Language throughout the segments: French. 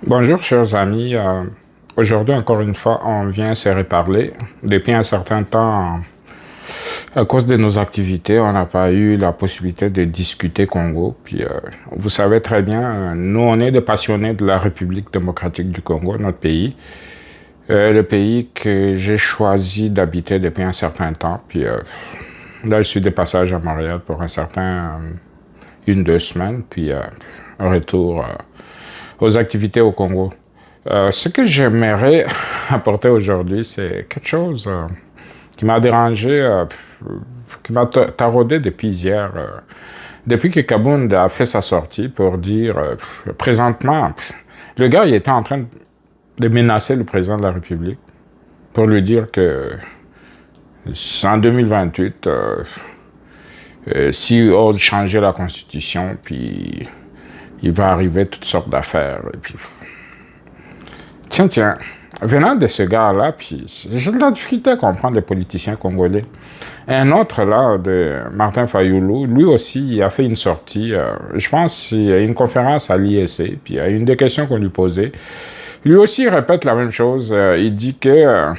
Bonjour chers amis. Aujourd'hui encore une fois on vient se reparler. Depuis un certain temps, à cause de nos activités, on n'a pas eu la possibilité de discuter Congo. Puis vous savez très bien, nous on est des passionnés de la République démocratique du Congo, notre pays. Le pays que j'ai choisi d'habiter depuis un certain temps. Puis là je suis de passage à Montréal pour un certain 1, 2 semaines. Puis retour aux activités au Congo. Ce que j'aimerais apporter aujourd'hui, c'est quelque chose qui m'a dérangé, qui m'a taraudé depuis hier. Depuis que Kabound a fait sa sortie pour dire, présentement, le gars, il était en train de menacer le président de la République pour lui dire que en 2028, s'il ose changer la Constitution, puis il va arriver toutes sortes d'affaires. Et puis, tiens, venant de ce gars-là, puis j'ai de la difficulté à comprendre les politiciens congolais. Et un autre, là, de Martin Fayoulou, lui aussi, il a fait une sortie, je pense, il y a une conférence à l'IEC, puis il y a une des questions qu'on lui posait. Lui aussi, il répète la même chose. Il dit que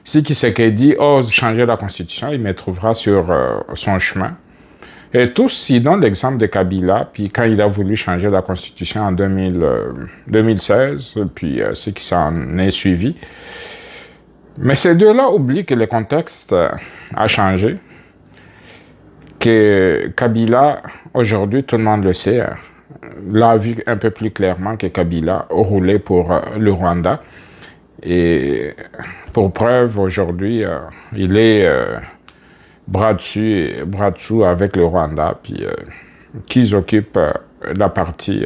si Tshisekedi ose changer la Constitution, il me trouvera sur son chemin. Et tous, ils donnent l'exemple de Kabila, puis quand il a voulu changer la Constitution en 2016, puis ce qui s'en est suivi. Mais ces deux-là oublient que le contexte a changé, que Kabila, aujourd'hui, tout le monde le sait, l'a vu un peu plus clairement que Kabila roulait pour le Rwanda. Et pour preuve, aujourd'hui, il est bras dessus et bras dessous avec le Rwanda, puis qu'ils occupent la partie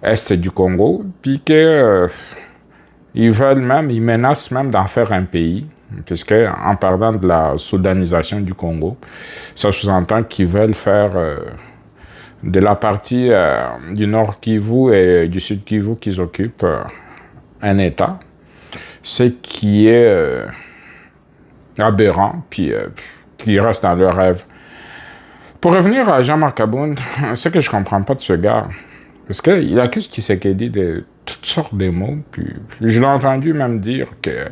est du Congo, puis que ils veulent même, ils menacent même d'en faire un pays, puisque en parlant de la soudanisation du Congo, ça sous-entend qu'ils veulent faire de la partie du Nord Kivu et du Sud Kivu qu'ils occupent un État, ce qui est aberrant, puis qui reste dans leur rêve. Pour revenir à Jean-Marc Abound, ce que je comprends pas de ce gars, parce qu'il accuse Tshisekedi de toutes sortes de mots, puis je l'ai entendu même dire que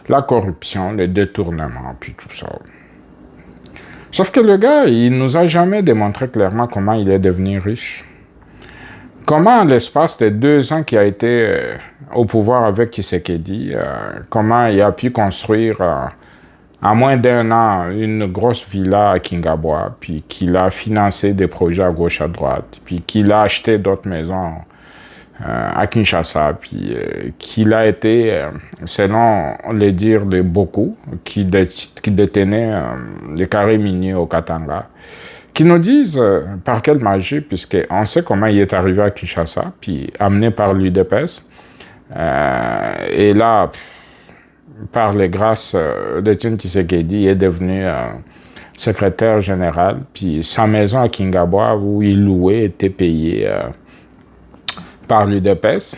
la corruption, le détournement, puis tout ça. Sauf que le gars, il nous a jamais démontré clairement comment il est devenu riche. Comment, l'espace de 2 ans qu'il a été au pouvoir avec Tshisekedi, comment il a pu construire en moins d'1 an, une grosse villa à Kingabwa, puis qu'il a financé des projets à gauche, à droite, puis qu'il a acheté d'autres maisons à Kinshasa, puis qu'il a été, selon les dires de beaucoup, qui détenaient des carrés miniers au Katanga, qui nous disent par quelle magie, puisqu'on sait comment il est arrivé à Kinshasa, puis amené par l'UDPS, et là, par les grâces d'Étienne Tshisekedi, il est devenu secrétaire général. Puis sa maison à Kingabwa, où il louait, était payée par l'UDPS.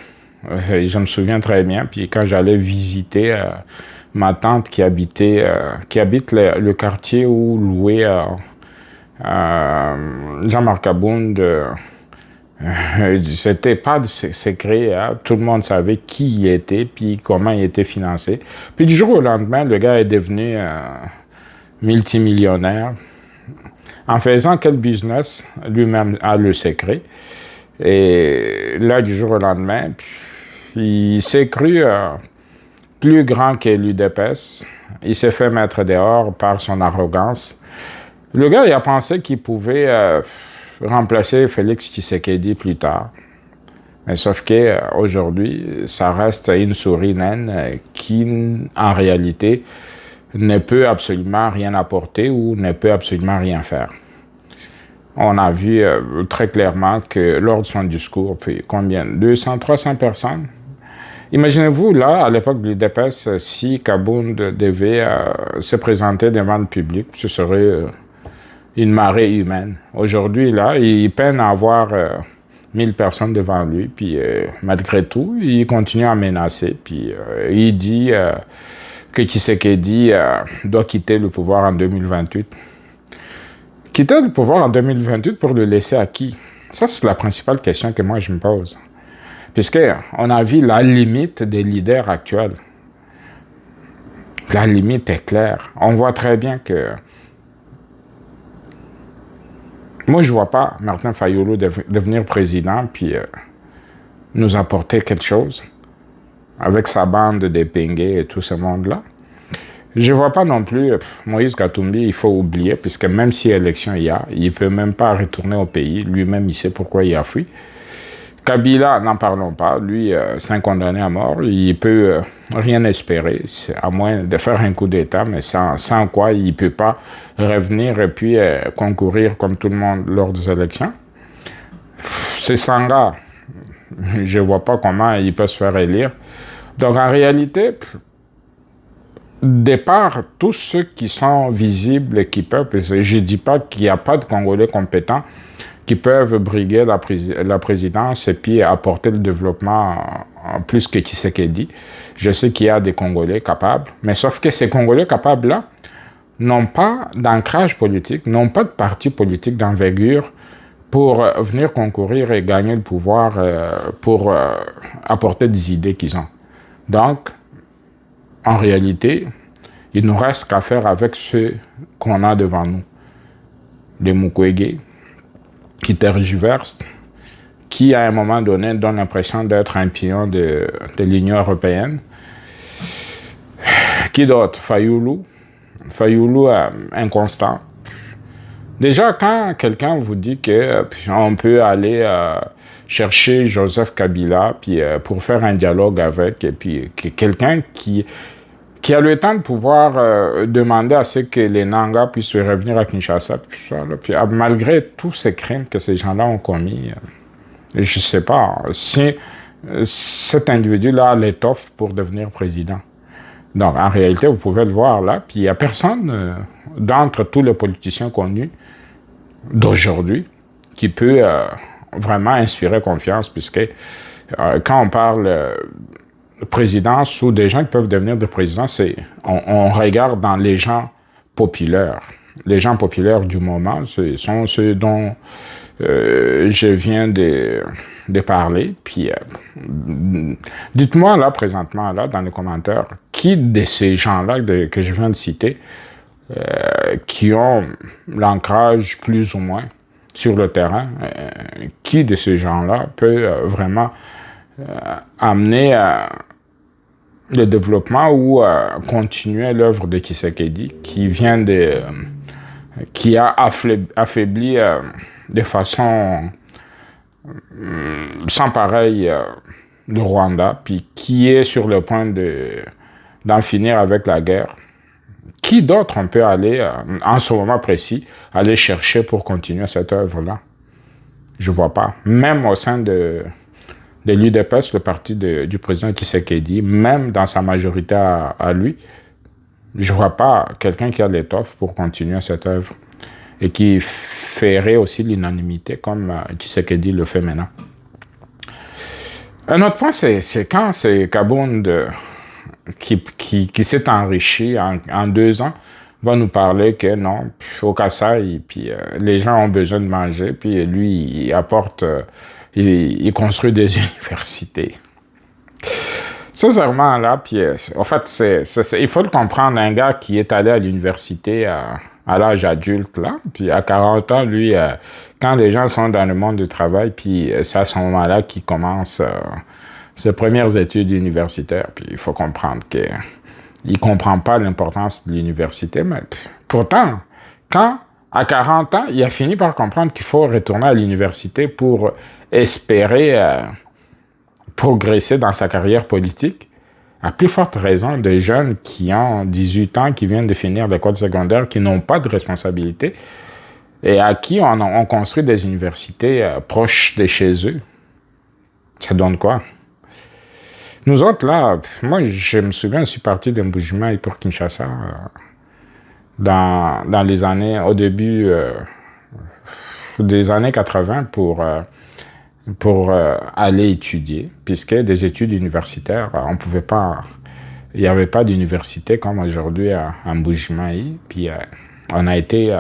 Je me souviens très bien. Puis quand j'allais visiter ma tante qui habite le quartier où louait Jean-Marc Abound, c'était pas de secret, hein. Tout le monde savait qui il était, puis comment il était financé. Puis du jour au lendemain, le gars est devenu multimillionnaire. En faisant quel business, lui-même a le secret. Et là, du jour au lendemain, il s'est cru plus grand que l'UDPS. Il s'est fait mettre dehors par son arrogance. Le gars, il a pensé qu'il pouvait remplacer Félix Tshisekedi plus tard. Mais sauf qu'aujourd'hui, ça reste une souris naine qui, en réalité, ne peut absolument rien apporter ou ne peut absolument rien faire. On a vu très clairement que lors de son discours, puis combien? 200, 300 personnes? Imaginez-vous, là, à l'époque de l'UDPS, si Kabound devait se présenter devant le public, ce serait une marée humaine. Aujourd'hui, là, il peine à avoir 1000 personnes devant lui, puis malgré tout, il continue à menacer, puis il dit que Tshisekedi doit quitter le pouvoir en 2028. Quitter le pouvoir en 2028 pour le laisser à qui? Ça, c'est la principale question que moi, je me pose. Puisqu'on a vu la limite des leaders actuels. La limite est claire. On voit très bien que... Moi, je ne vois pas Martin Fayulu devenir président puis nous apporter quelque chose avec sa bande d'épingués et tout ce monde-là. Je ne vois pas non plus Moïse Katumbi, il faut oublier, puisque même si élection il y a, il ne peut même pas retourner au pays. Lui-même, il sait pourquoi il a fui. Kabila, n'en parlons pas. Lui, c'est un condamné à mort. Il peut rien espérer, à moins de faire un coup d'État, mais sans quoi il ne peut pas revenir et puis concourir comme tout le monde lors des élections. C'est Sanga. Je ne vois pas comment il peut se faire élire. Donc, en réalité, départ, tous ceux qui sont visibles et qui peuvent, je ne dis pas qu'il n'y a pas de Congolais compétents qui peuvent briguer la présidence et puis apporter le développement plus que Tshisekedi. Je sais qu'il y a des Congolais capables, mais sauf que ces Congolais capables-là n'ont pas d'ancrage politique, n'ont pas de parti politique d'envergure pour venir concourir et gagner le pouvoir pour apporter des idées qu'ils ont. Donc, en réalité, il ne nous reste qu'à faire avec ceux qu'on a devant nous. Les Mukwege, qui tergiversent, qui à un moment donné donnent l'impression d'être un pion de l'Union européenne. Qui d'autre? Fayulu, inconstant. Déjà, quand quelqu'un vous dit qu'on peut aller chercher Joseph Kabila puis, pour faire un dialogue avec, et puis quelqu'un qui a le temps de pouvoir demander à ce que les Nanga puissent revenir à Kinshasa, puis, malgré tous ces crimes que ces gens-là ont commis, je ne sais pas si cet individu-là a l'étoffe pour devenir président. Donc, en réalité, vous pouvez le voir là, puis il n'y a personne d'entre tous les politiciens connus d'aujourd'hui qui peut vraiment inspirer confiance, puisque quand on parle présidence ou des gens qui peuvent devenir des présidents, on regarde dans les gens populaires. Les gens populaires du moment, ce sont ceux dont je viens de parler. Puis, dites-moi là, présentement, là, dans les commentaires, qui de ces gens-là que je viens de citer, qui ont l'ancrage plus ou moins sur le terrain, qui de ces gens-là peut vraiment amener le développement ou continuer l'œuvre de Tshisekedi qui a affaibli de façon sans pareil le Rwanda, puis qui est sur le point d'en finir avec la guerre. Qui d'autre on peut aller, en ce moment précis, aller chercher pour continuer cette œuvre-là? Je ne vois pas. Même au sein de l'UDPS, le parti du président Tshisekedi, même dans sa majorité à lui, je ne vois pas quelqu'un qui a l'étoffe pour continuer cette œuvre et qui ferait aussi l'unanimité comme Tshisekedi le fait maintenant. Un autre point, c'est quand c'est Kabound qui s'est enrichi en 2 ans, va nous parler que non, au Kasaï, puis les gens ont besoin de manger, puis lui, il apporte, il construit des universités. Sincèrement, là, puis en fait, il faut le comprendre, un gars qui est allé à l'université à l'âge adulte, là, puis à 40 ans, lui, quand les gens sont dans le monde du travail, puis c'est à ce moment-là qu'il commence ses premières études universitaires, puis il faut comprendre qu'il ne comprend pas l'importance de l'université, mais pourtant, quand, à 40 ans, il a fini par comprendre qu'il faut retourner à l'université pour espérer progresser dans sa carrière politique, à plus forte raison des jeunes qui ont 18 ans, qui viennent de finir l'école secondaire, qui n'ont pas de responsabilité, et à qui on construit des universités proches de chez eux. Ça donne quoi? Nous autres, là, moi, je me souviens, je suis parti d'un Mbujimayi pour Kinshasa dans les années, au début des années 80 pour aller étudier, puisque des études universitaires, on pouvait pas, il n'y avait pas d'université comme aujourd'hui à Mbujimayi, puis on a été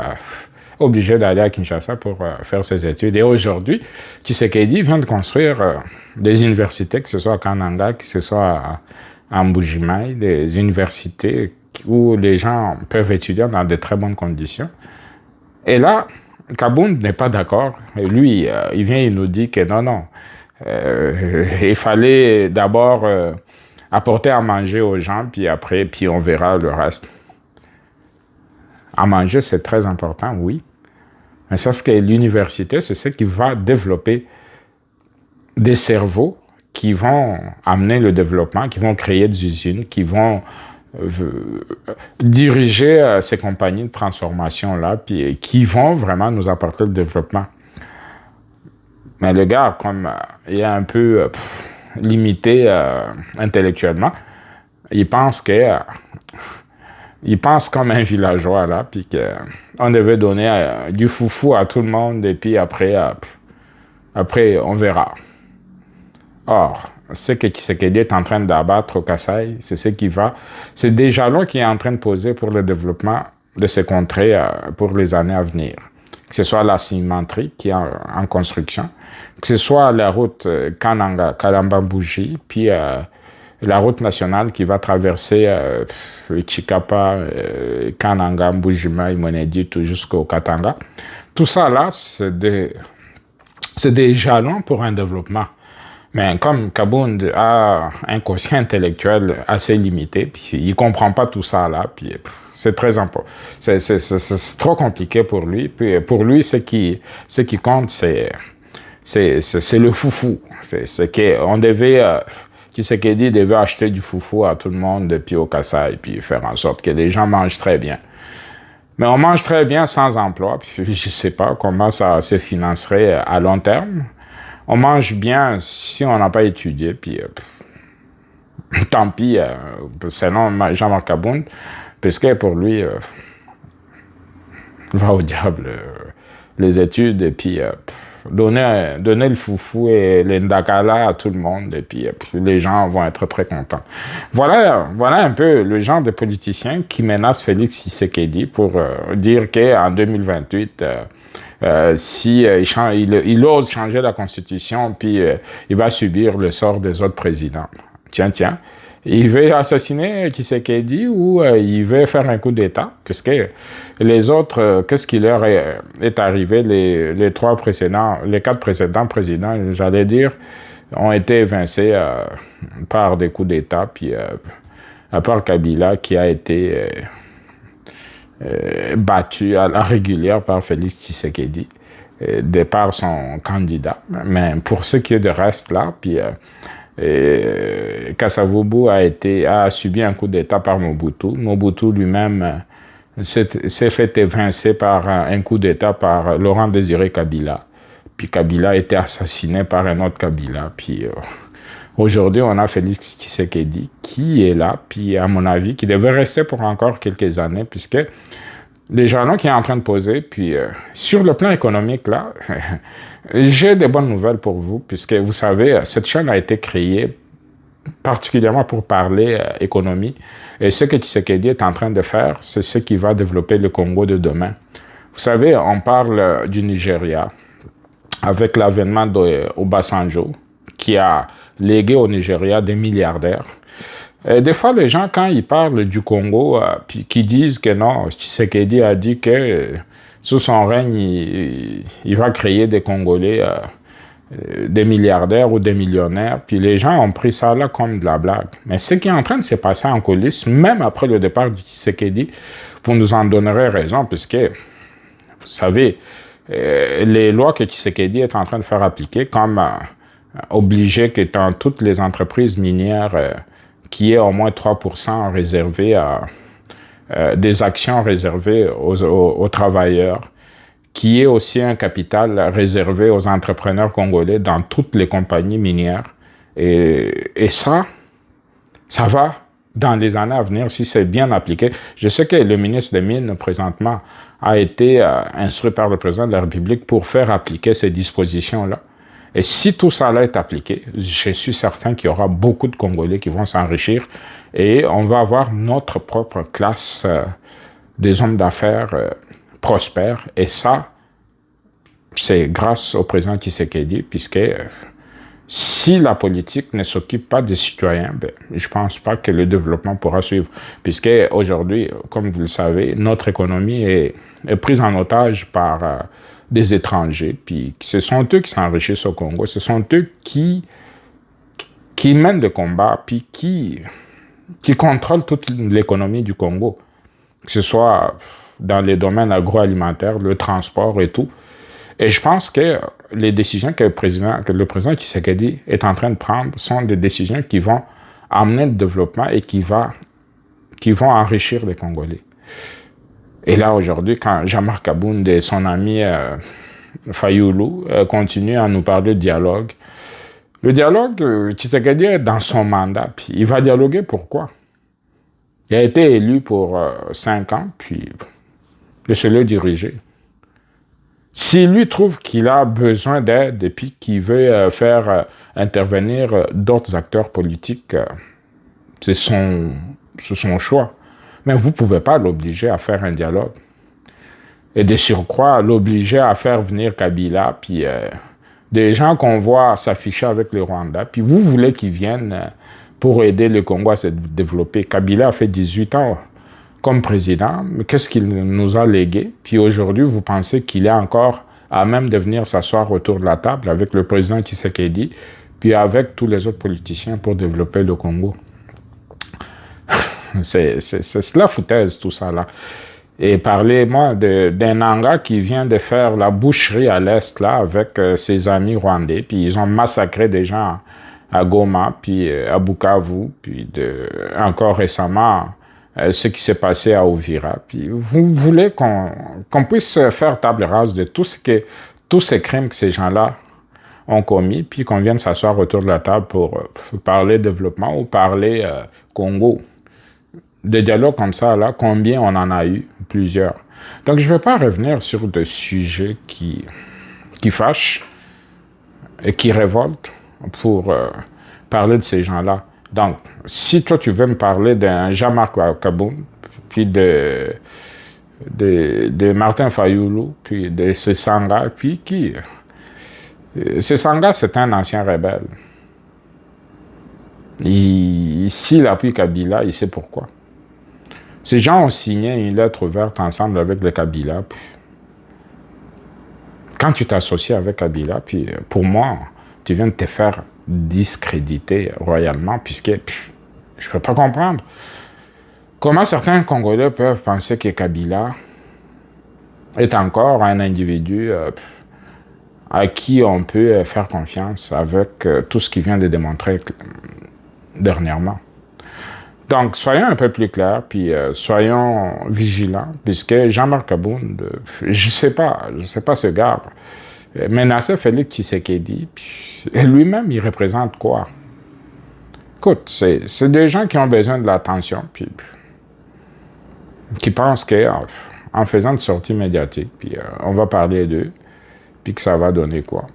obligé d'aller à Kinshasa pour faire ses études. Et aujourd'hui, Tshisekedi vient de construire des universités, que ce soit à Kananga, que ce soit à Mbujimaï, des universités où les gens peuvent étudier dans de très bonnes conditions. Et là, Kabound n'est pas d'accord. Et lui, il vient, il nous dit que non, il fallait d'abord apporter à manger aux gens, puis après, puis on verra le reste. À manger, c'est très important, oui. Mais sauf que l'université, c'est ce qui va développer des cerveaux qui vont amener le développement, qui vont créer des usines, qui vont diriger ces compagnies de transformation-là, puis qui vont vraiment nous apporter le développement. Mais le gars, comme il est un peu limité intellectuellement, il pense que il pense comme un villageois, là, puis qu'on devait donner du foufou à tout le monde, et puis après, on verra. Or, ce que Tshisekedi est en train d'abattre au Kasaï, c'est ce qui va... C'est des jalons qu'il est en train de poser pour le développement de ces contrées pour les années à venir. Que ce soit la cimenterie qui est en construction, que ce soit la route Kananga, Kalamba-Bougie, puis la route nationale qui va traverser Chikapa, Kananga, Mbujima, Imonedi, tout jusqu'au Katanga. Tout ça là, c'est des jalons pour un développement. Mais comme Kabound a un quotient intellectuel assez limité, puis il comprend pas tout ça là, puis c'est très important. C'est trop compliqué pour lui. Puis pour lui, ce qui compte, c'est le foufou. C'est qu'on devait... Tshisekedi devait acheter du foufou à tout le monde, puis au Kasaï, puis faire en sorte que les gens mangent très bien. Mais on mange très bien sans emploi, puis je ne sais pas comment ça se financerait à long terme. On mange bien si on n'a pas étudié, puis tant pis, sinon Jean-Marc Kabound, parce que pour lui, va au diable les études, et puis donner le foufou et les ndakala à tout le monde, et puis les gens vont être très contents. Voilà un peu le genre de politicien qui menace Félix Tshisekedi pour dire qu'en 2028, si il ose changer la Constitution, puis il va subir le sort des autres présidents. Tiens. Il veut assassiner Tshisekedi ou il veut faire un coup d'État, puisque les autres, qu'est-ce qui leur est arrivé, les quatre précédents présidents, j'allais dire, ont été évincés par des coups d'État, puis à part Kabila qui a été battu à la régulière par Félix Tshisekedi, de par son candidat. Mais pour ce qui est de reste là, puis Kasavubu a subi un coup d'État par Mobutu. Mobutu lui-même s'est fait évincer par un coup d'État par Laurent Désiré Kabila. Puis Kabila a été assassiné par un autre Kabila. Puis aujourd'hui, on a Félix Tshisekedi qui est là, puis à mon avis, qui devait rester pour encore quelques années, puisque les jalons qui est en train de poser, puis sur le plan économique, là, j'ai des bonnes nouvelles pour vous, puisque vous savez, cette chaîne a été créée particulièrement pour parler économie, et ce que Tshisekedi est en train de faire, c'est ce qui va développer le Congo de demain. Vous savez, on parle du Nigeria, avec l'avènement d'Obasanjo, qui a légué au Nigeria des milliardaires. Et des fois, les gens, quand ils parlent du Congo, puis qui disent que non, Tshisekedi a dit que sous son règne, il va créer des Congolais, des milliardaires ou des millionnaires, puis les gens ont pris ça là comme de la blague. Mais ce qui est en train de se passer en coulisses, même après le départ du Tshisekedi, vous nous en donnerez raison, puisque, vous savez, les lois que Tshisekedi est en train de faire appliquer, comme obliger que dans toutes les entreprises minières, qui est au moins 3% réservé à des actions réservées aux travailleurs, qui est aussi un capital réservé aux entrepreneurs congolais dans toutes les compagnies minières. Et ça va dans les années à venir si c'est bien appliqué. Je sais que le ministre des Mines, présentement, a été instruit par le président de la République pour faire appliquer ces dispositions-là. Et si tout ça là est appliqué, je suis certain qu'il y aura beaucoup de Congolais qui vont s'enrichir et on va avoir notre propre classe des hommes d'affaires prospère. Et ça, c'est grâce au président Tshisekedi, puisque si la politique ne s'occupe pas des citoyens, ben, je ne pense pas que le développement pourra suivre. Puisque aujourd'hui, comme vous le savez, notre économie est prise en otage par des étrangers. Puis ce sont eux qui s'enrichissent au Congo. Ce sont eux qui mènent le combat, puis qui contrôlent toute l'économie du Congo. Que ce soit dans les domaines agroalimentaires, le transport et tout. Et je pense que les décisions que le président Tshisekedi est en train de prendre sont des décisions qui vont amener le développement et qui vont enrichir les Congolais. Et là, aujourd'hui, quand Jean-Marc Abound et son ami Fayoulou continuent à nous parler de dialogue, le dialogue, Tshisekedi est dans son mandat, puis il va dialoguer pourquoi? Il a été élu pour 5 ans, puis laissez-le diriger. S'il lui trouve qu'il a besoin d'aide et puis qu'il veut faire intervenir d'autres acteurs politiques, c'est son choix. Mais vous ne pouvez pas l'obliger à faire un dialogue. Et de surcroît, l'obliger à faire venir Kabila, puis des gens qu'on voit s'afficher avec le Rwanda, puis vous voulez qu'ils viennent pour aider le Congo à se développer. Kabila a fait 18 ans comme président, mais qu'est-ce qu'il nous a légué? Puis aujourd'hui, vous pensez qu'il est encore à même de venir s'asseoir autour de la table avec le président Tshisekedi, puis avec tous les autres politiciens pour développer le Congo. C'est la foutaise, tout ça, là. Et parlez-moi d'un Nanga qui vient de faire la boucherie à l'Est, là, avec ses amis rwandais, puis ils ont massacré des gens à Goma, puis à Bukavu, puis encore récemment, ce qui s'est passé à Uvira. Puis vous voulez qu'on puisse faire table rase de tous ces crimes que ces gens-là ont commis, puis qu'on vienne s'asseoir autour de la table pour parler développement ou parler Congo. Des dialogues comme ça, là, combien on en a eu? Plusieurs. Donc, je ne vais pas revenir sur des sujets qui fâchent et qui révoltent pour parler de ces gens-là. Donc, si toi, tu veux me parler d'un Jean-Marc Abound, puis de Martin Fayoulou, puis de Sesanga, puis qui? Sesanga, c'est un ancien rebelle. S'il appuie Kabila, il sait pourquoi. Ces gens ont signé une lettre ouverte ensemble avec le Kabila. Puis, quand tu t'associes avec Kabila, puis pour moi, tu viens de te faire discréditer royalement, puisque je ne peux pas comprendre comment certains Congolais peuvent penser que Kabila est encore un individu à qui on peut faire confiance avec tout ce qu'il vient de démontrer dernièrement. Donc, soyons un peu plus clairs, puis soyons vigilants, puisque Jean-Marc Abound, je sais pas ce gars, menaçait Félix Tshisekedi, puis lui-même, il représente quoi? Écoute, c'est des gens qui ont besoin de l'attention, puis qui pensent qu'en faisant de sorties médiatiques, puis on va parler d'eux, puis que ça va donner quoi?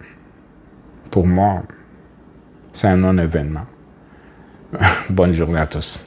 Pour moi, c'est un non-événement. Bonne journée à tous.